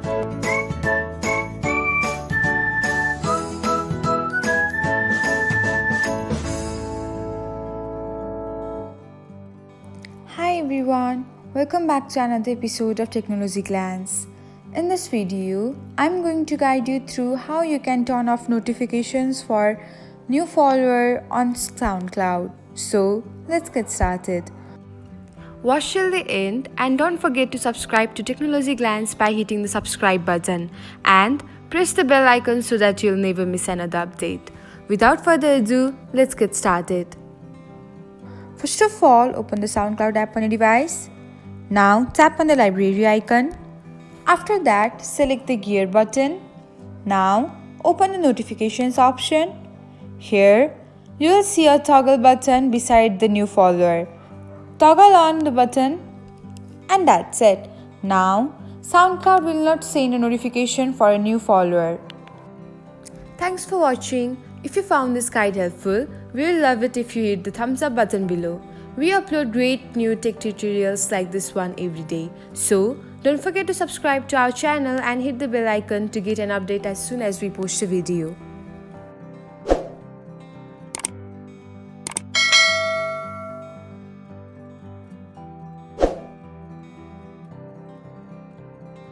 Hi everyone, welcome back to another episode of Technologyglance. In this video, I'm going to guide you through how you can turn off notifications for new follower on SoundCloud. So, let's get started. Watch till the end and don't forget to subscribe to Technologyglance by hitting the subscribe button and press the bell icon so that you'll never miss another update. Without further ado, let's get started. First of all, open the SoundCloud app on your device. Now tap on the library icon. After that, select the gear button. Now open the notifications option. Here, you will see a toggle button beside the new follower. Toggle on the button and that's it. Now, SoundCloud will not send a notification for a new follower. Thanks for watching. If you found this guide helpful, we will love it if you hit the thumbs up button below. We upload great new tech tutorials like this one every day. So, don't forget to subscribe to our channel and hit the bell icon to get an update as soon as we post a video.